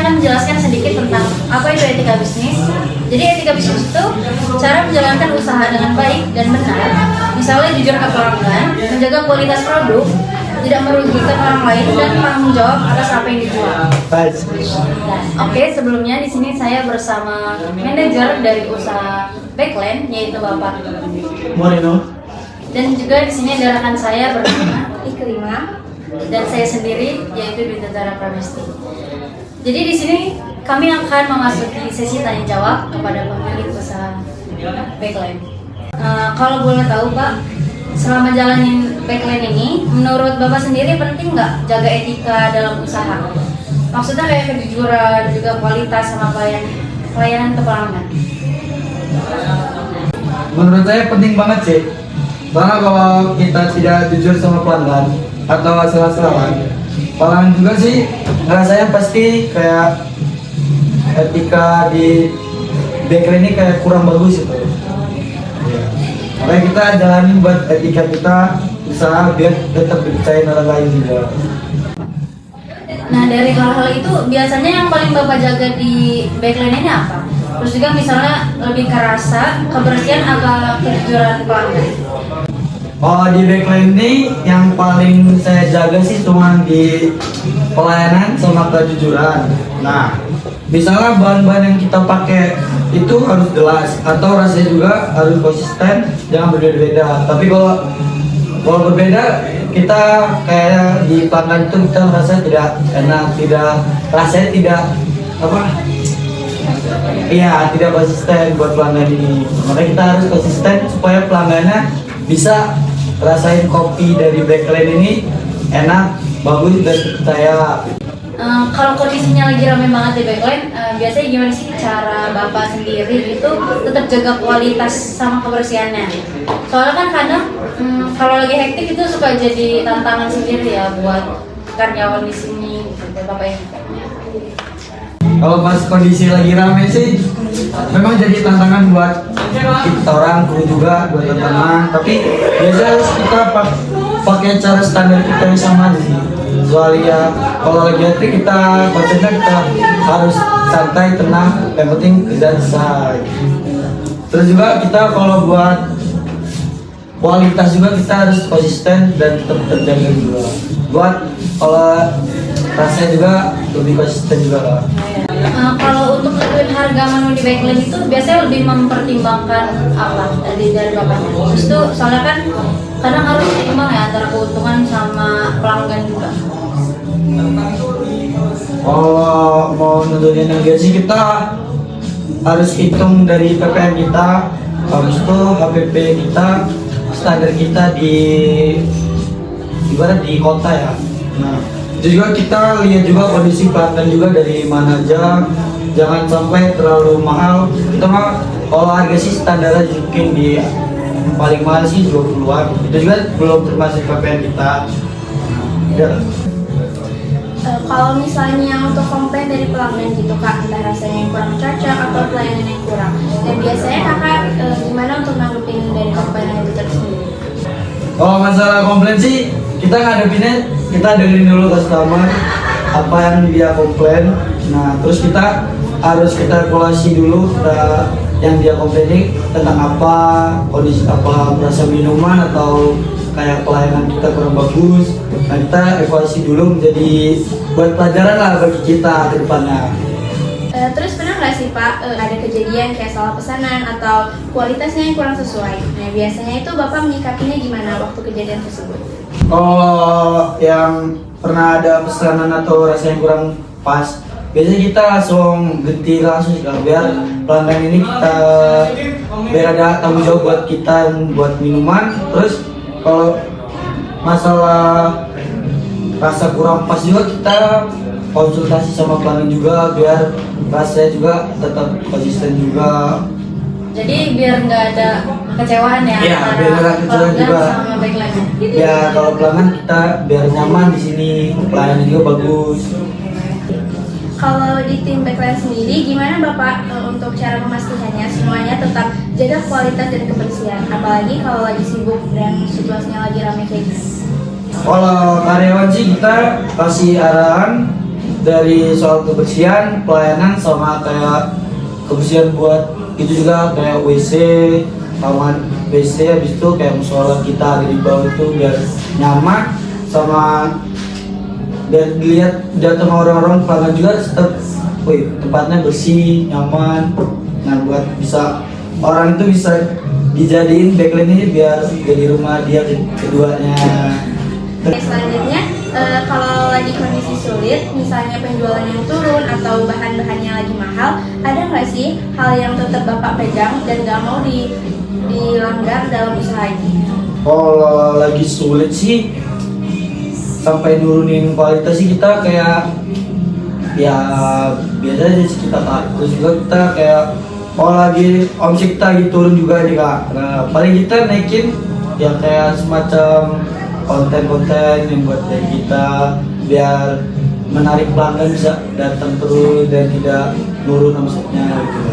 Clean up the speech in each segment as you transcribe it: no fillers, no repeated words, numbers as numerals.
akan menjelaskan sedikit tentang apa itu etika bisnis. Jadi etika bisnis itu cara menjalankan usaha dengan baik dan benar, misalnya jujur ke pelanggan, menjaga kualitas produk, tidak merugikan orang lain, dan tanggung jawab atas apa yang dijual. Oke, sebelumnya di sini saya bersama manajer dari usaha Backland, yaitu Bapak Moreno. Dan juga di sini ada rekan saya bernama Iklima, dan saya sendiri yaitu Dwi Tentara Pramesti. Jadi di sini kami akan memasuki sesi tanya jawab kepada pemilik usaha Backland. Kalau boleh tahu Pak, selama jalanin Backland ini, menurut Bapak sendiri penting nggak jaga etika dalam usaha? Maksudnya kayak kejujuran, juga kualitas sama pelayanan ke pelanggan. Menurut saya penting banget sih. Karena kalau kita tidak jujur sama pelanggan atau salah-salah, pelanggan juga sih rasanya pasti kayak etika di Backland ini kayak kurang bagus itu. Makanya kita jalanin buat etika kita usaha biar tetap dipercaya orang lain juga. Nah dari hal-hal itu biasanya yang paling Bapak jaga di Backland ini apa? Terus juga misalnya lebih ke rasa, kebersihan, atau kejujuran pelanggan? Oh, di Backland ini yang paling saya jaga sih cuma di pelayanan sama kejujuran. Nah, misalnya bahan-bahan yang kita pakai itu harus jelas atau rasanya juga harus konsisten, jangan berbeda-beda. Tapi kalau berbeda, kita kayak di pelanggan itu kita merasa tidak enak, rasanya tidak tidak konsisten buat pelanggan ini. Makanya kita harus konsisten supaya pelanggannya bisa rasain kopi dari Backland ini enak, bagus, dan percaya. Kalau kondisinya lagi ramai banget di Backland, biasanya gimana sih cara Bapak sendiri itu tetap jaga kualitas sama kebersihannya? Soalnya kan kadang kalau lagi hektik itu suka jadi tantangan sendiri ya buat karyawan di sini gitu, Bapak ini. Kalau pas kondisi lagi rame sih memang jadi tantangan buat kita orang, kru juga, buat teman-teman. Tapi biasanya harus kita pakai cara standar kita yang sama aja sih. Soalnya kalau lagi hektik kita konsennya kita harus santai, tenang, yang penting kerjaan selesai. Terus juga kita kalau buat kualitas juga kita harus konsisten dan tetap terjaga juga. Buat kalau rasanya juga lebih konsisten juga lah. Kalau untuk nentuin harga menu di Backland itu biasanya lebih mempertimbangkan apa dari Bapaknya? Terus itu soalnya kan kadang harus seimbang ya antara keuntungan sama pelanggan juga. Kalau mau nentuin harga sih kita harus hitung dari PPN kita, habis itu HPP kita, standar kita di ibarat di kota ya. Nah, itu juga kita lihat juga kondisi pelanggan juga dari mana aja, jangan sampai terlalu mahal. Kita mah kalau harga sih standar aja mungkin di paling mahal sih 20-an. Itu juga belum termasuk PPN kita. Ya. Kalau misalnya untuk komplain dari pelanggan gitu Kak, entah rasanya yang kurang cocok atau pelayanan yang kurang, dan biasanya Kakak gimana untuk nanggepin dari komplain itu tersendiri? Kalau masalah komplain sih kita ngadepinnya, kita dengerin dulu customer apa yang dia komplain. Nah terus kita harus kita evaluasi dulu yang dia komplain tentang apa, kondisi apa, rasa minuman atau kayak pelayanan kita kurang bagus. Nah kita evaluasi dulu menjadi buat pelajaran lah bagi kita ke depannya. Terus pernah nggak sih Pak ada kejadian kayak salah pesanan atau kualitasnya yang kurang sesuai? Nah biasanya itu Bapak menyikapinya gimana waktu kejadian tersebut? Kalau yang pernah ada pesanan atau rasanya kurang pas, biasanya kita langsung ganti langsung biar pelanggan ini biar ada tanggung jawab buat kita buat minuman. Terus kalau masalah rasa kurang pas juga kita konsultasi sama pelanggan juga biar rasanya juga tetap konsisten juga. Jadi biar nggak ada kekecewaan ya Iya, biar nggak ada kekecewaan juga. Sama Backland. Ya kalau pelanggan kita biar nyaman di sini, pelayanan juga bagus. Kalau di tim Backland sendiri, gimana Bapak untuk cara memastikannya semuanya tetap jaga kualitas dan kebersihan, apalagi kalau lagi sibuk dan situasinya lagi ramai kayak gini? Kalau karyawan sih kita kasih arahan dari soal kebersihan, pelayanan sama kayak kebersihan buat itu juga kayak WC, taman WC, habis itu kayak musola kita ada di bawah itu biar nyaman sama biar dilihat datang orang-orang pelanggan juga tetap, tempatnya bersih, nyaman. Nah buat bisa orang itu bisa dijadiin backline ini biar jadi rumah dia keduanya. Selanjutnya, kalau lagi kondisi sulit, misalnya penjualan yang turun atau bahan-bahannya lagi mahal, ada nggak sih hal yang tetap Bapak pegang dan nggak mau dilanggar dalam usaha ini? Kalau lagi sulit sih, sampai nurunin kualitas sih kita kayak ya biasa aja sih kita Kak. Terus juga kita kayak kalau lagi omset kita gitu turun juga nih Kak. Nah paling kita naikin ya kayak semacam konten-konten yang buat dari kita biar menarik pelanggan bisa datang terus dan tidak nurun omsetnya gitu.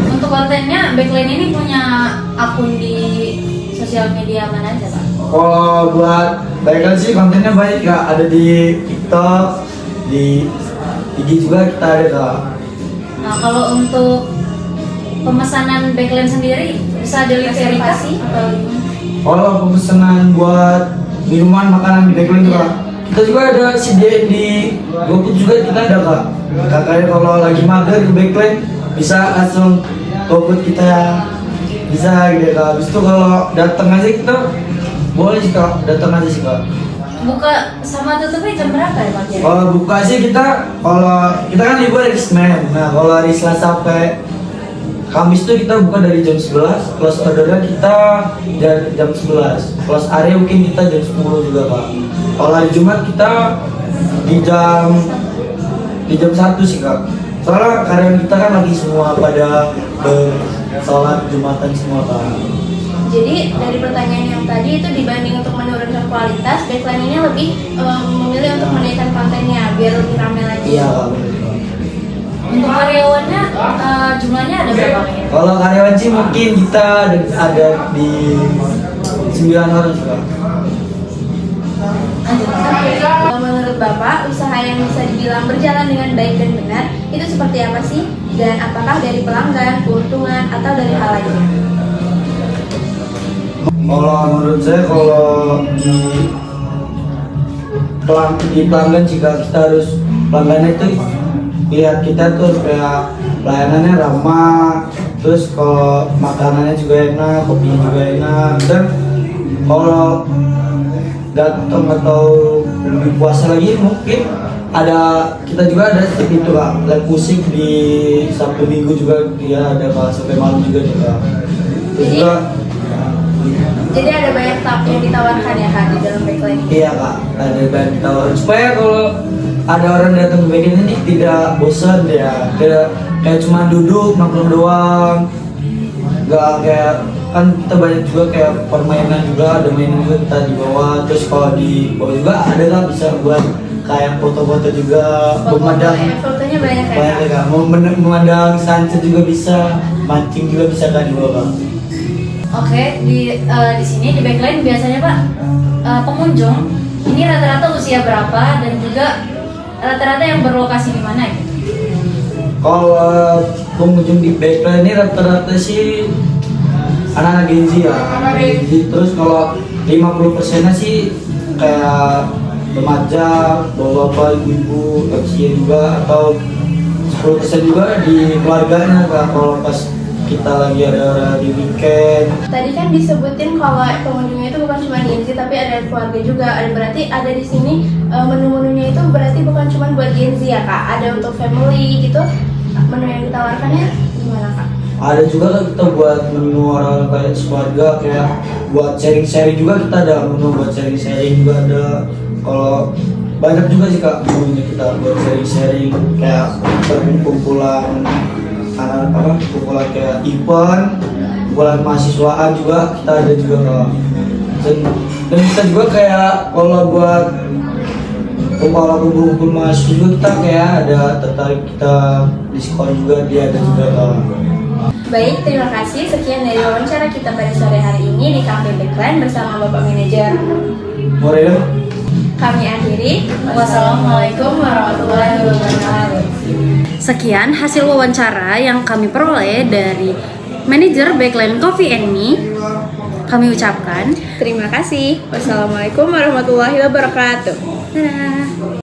Untuk kontennya, Backline ini punya akun di sosial media mana aja Pak? Kalau buat baikkan sih kontennya baik Kak, ada di TikTok, di IG juga kita ada Kak. Nah kalau untuk pemesanan Backline sendiri bisa delivery kah sih? Atau gimana? Kalau pemesanan buat minuman makanan di backline juga, kita juga ada sediain di GoFood juga kita ada Kak. Kakaknya kalau lagi mager di backline bisa langsung GoFood kita bisa gitu Kak. Habis itu kalau datang aja kita boleh sih Kak, datang aja sih Kak. Buka sama tutupnya jam berapa ya Pak? Kalau buka sih kalau kita kan libur hari Senin. Nah kalau hari Selasa sampai Kamis tuh kita buka dari jam 11, close ordernya kita jam 11. Close area mungkin kita jam 10 juga Pak. Kalau hari Jumat kita di jam 1 sih Kak. Soalnya karyawan kita kan lagi semua pada sholat Jumatan semua Kak. Jadi dari pertanyaan yang tadi itu dibanding untuk menurunkan kualitas, Backline ini lebih memilih untuk menaikkan kontennya biar lebih ramai lagi. Iya Kak, bener. Untuk karyawannya jumlahnya ada berapa? Kalau karyawan sih mungkin kita ada di 9 orang sih Kak. Menurut Bapak, usaha yang bisa dibilang berjalan dengan baik dan benar itu seperti apa sih? Dan apakah dari pelanggan, keuntungan, atau dari hal lainnya? Kalau menurut saya kalau di pelanggan jika kita harus pelanggannya itu lihat kita tuh kayak pelayanannya ramah, terus kalau makanannya juga enak, kopinya juga enak, dan kalau datang atau lebih puasa lagi mungkin kita juga ada seperti itu Kak, live musik di Sabtu Minggu juga dia ada Kak, sampai malam juga Kak. Terus juga Jadi ada banyak yang ditawarkan ya Kak di dalam Backline? iya Kak, ada banyak ditawarin supaya kalau ada orang datang ke bagian ini tidak bosan ya, tidak kayak cuma duduk nongkrong doang, nggak kayak kan kita banyak juga kayak permainan juga, ada mainan juga kita di bawah, terus kalau di bawah juga ada kan bisa buat kayak foto-foto juga, memandang Fotonya banyak ya banyak Kak? kan, memandang sunset juga bisa, mancing juga bisa kan di bawah. Oke, di sini di Backline biasanya Pak pengunjung ini rata-rata usia berapa dan juga rata-rata yang berlokasi di mana gitu? Kalau pengunjung di Backline ini rata-rata sih anak-anak Gen Z ya, anak Gen Z. Terus kalau 50%-nya sih kayak remaja, bapak-bapak, ibu-ibu, lansia juga, atau 10% juga di keluarganya Kak, kalau pas kita lagi ada di weekend. Tadi kan disebutin kalau pengunjungnya itu bukan cuma Gen Z tapi ada keluarga juga. Berarti ada di sini menu-menunya itu berarti bukan cuma buat Gen Z ya Kak? Ada untuk family gitu. Menu yang ditawarkannya gimana Kak? Ada juga kan kita buat menu orang kayak keluarga, kayak buat sharing-sharing juga kita ada menu buat sharing-sharing juga ada. Kalau banyak juga sih Kak menunya kita buat sharing-sharing kayak perkumpulan anak kumpulan kayak event, kumpulan mahasiswaan juga kita ada juga Kak. Dan kita juga kayak kalau buat kumpul mahasiswa juga kita kayak ada tertarik kita diskon juga dia ada juga Kak. Baik, terima kasih. Sekian dari wawancara kita pada sore hari ini di Cafe Backline bersama Bapak Manajer Morel. Kami akhiri. Wassalamualaikum warahmatullahi wabarakatuh. Sekian hasil wawancara yang kami peroleh dari manajer Backline Coffee and Me. Kami ucapkan Terima kasih. Wassalamualaikum warahmatullahi wabarakatuh. dadah.